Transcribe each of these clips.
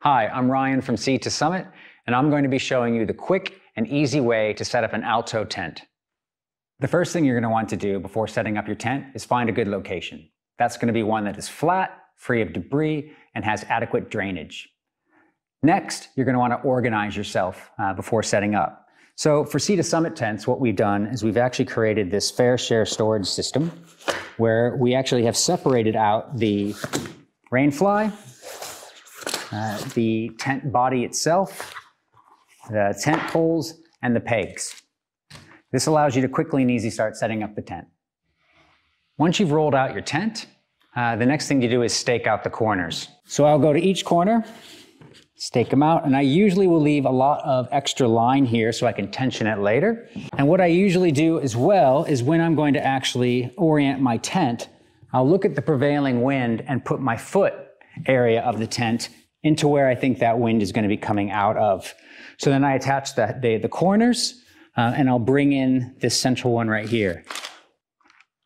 Hi, I'm Ryan from Sea to Summit, and I'm going to be showing you the quick and easy way to set up an alto tent. The first thing you're going to want to do before setting up your tent is find a good location. That's going to be one that is flat, free of debris, and has adequate drainage. Next, you're going to want to organize yourself before setting up. So for Sea to Summit tents, what we've done is we've actually created this fair share storage system where we actually have separated out the rainfly, the tent body itself, the tent poles, and the pegs. This allows you to quickly and easily start setting up the tent. Once you've rolled out your tent, the next thing to do is stake out the corners. So I'll go to each corner, stake them out, and I usually will leave a lot of extra line here so I can tension it later. And what I usually do as well is when I'm going to actually orient my tent, I'll look at the prevailing wind and put my foot area of the tent into where I think that wind is going to be coming out of. So then I attach the corners and I'll bring in this central one right here.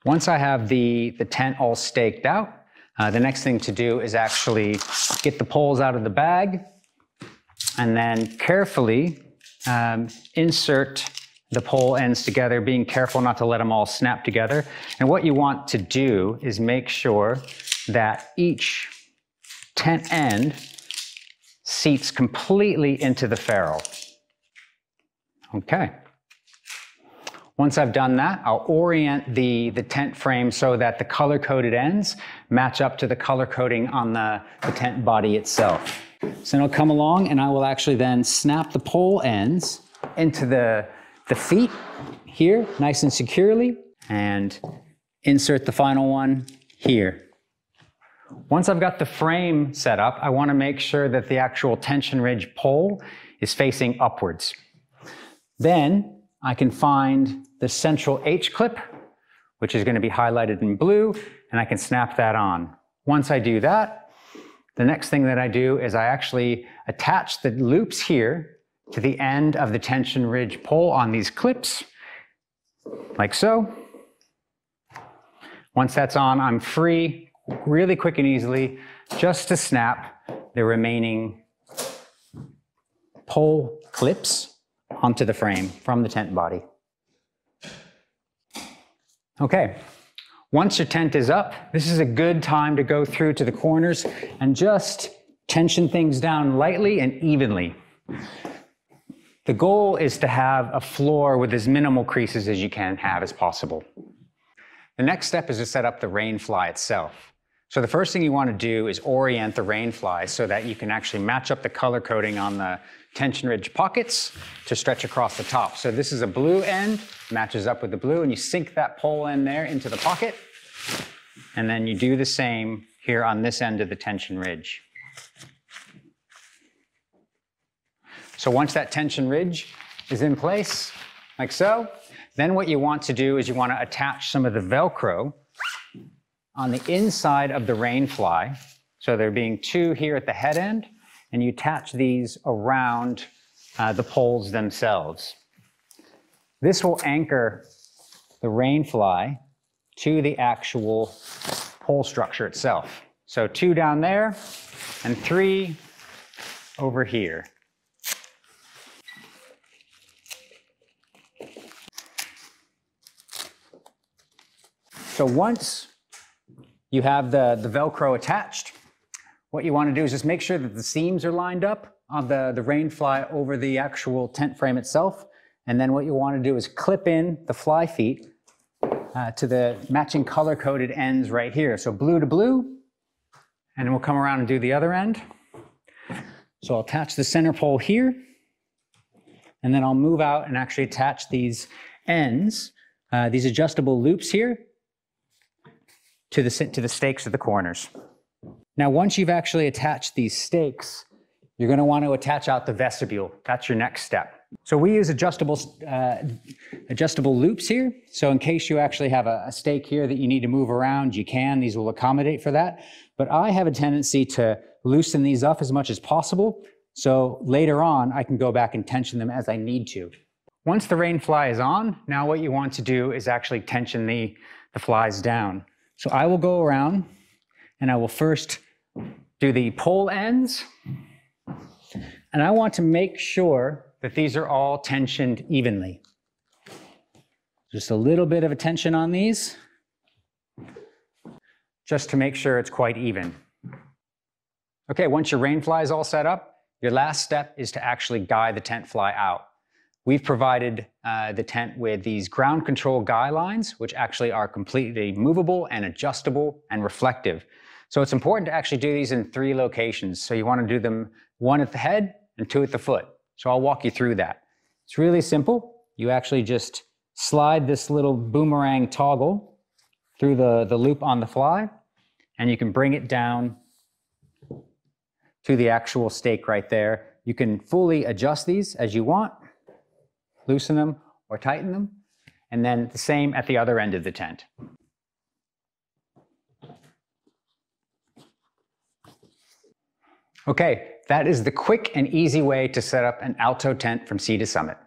Once I have the tent all staked out, the next thing to do is actually get the poles out of the bag and then carefully insert the pole ends together, being careful not to let them all snap together. And what you want to do is make sure that each tent end seats completely into the ferrule. Okay. Once I've done that, I'll orient the tent frame so that the color-coded ends match up to the color coding on the tent body itself. So then I'll come along and I will actually then snap the pole ends into the feet here, nice and securely, and insert the final one here. Once I've got the frame set up, I want to make sure that the actual tension ridge pole is facing upwards. Then I can find the central H-clip, which is going to be highlighted in blue, and I can snap that on. Once I do that, the next thing that I do is I actually attach the loops here to the end of the tension ridge pole on these clips, like so. Once that's on, I'm free, really quick and easily, just to snap the remaining pole clips onto the frame from the tent body. Okay, once your tent is up, this is a good time to go through to the corners and just tension things down lightly and evenly. The goal is to have a floor with as minimal creases as you can have as possible. The next step is to set up the rainfly itself. So the first thing you want to do is orient the rainfly so that you can actually match up the color coding on the tension ridge pockets to stretch across the top. So this is a blue end, matches up with the blue, and you sink that pole end there into the pocket. And then you do the same here on this end of the tension ridge. So once that tension ridge is in place, like so, then what you want to do is you want to attach some of the Velcro on the inside of the rainfly. So there being two here at the head end, and you attach these around the poles themselves. This will anchor the rainfly to the actual pole structure itself. So 2 down there and 3 over here. So once you have the Velcro attached, what you want to do is just make sure that the seams are lined up on the rainfly over the actual tent frame itself. And then what you want to do is clip in the fly feet to the matching color-coded ends right here. So blue to blue, and then we'll come around and do the other end. So I'll attach the center pole here, and then I'll move out and actually attach these ends, these adjustable loops here, to the stakes at the corners. Now, once you've actually attached these stakes, you're going to want to attach out the vestibule. That's your next step. So we use adjustable loops here. So in case you actually have a stake here that you need to move around, you can. These will accommodate for that. But I have a tendency to loosen these up as much as possible. So later on, I can go back and tension them as I need to. Once the rainfly is on, now what you want to do is actually tension the flies down. So I will go around and I will first do the pole ends And I want to make sure that these are all tensioned evenly. Just a little bit of a tension on these, just to make sure it's quite even. Okay, once your rain fly is all set up, your last step is to actually guy the tent fly out. We've provided the tent with these ground control guy lines, which actually are completely movable and adjustable and reflective. So it's important to actually do these in 3 locations. So you want to do them 1 at the head and 2 at the foot. So I'll walk you through that. It's really simple. You actually just slide this little boomerang toggle through the loop on the fly, and you can bring it down to the actual stake right there. You can fully adjust these as you want, loosen them or tighten them, and then the same at the other end of the tent. Okay, that is the quick and easy way to set up an alto tent from sea to summit.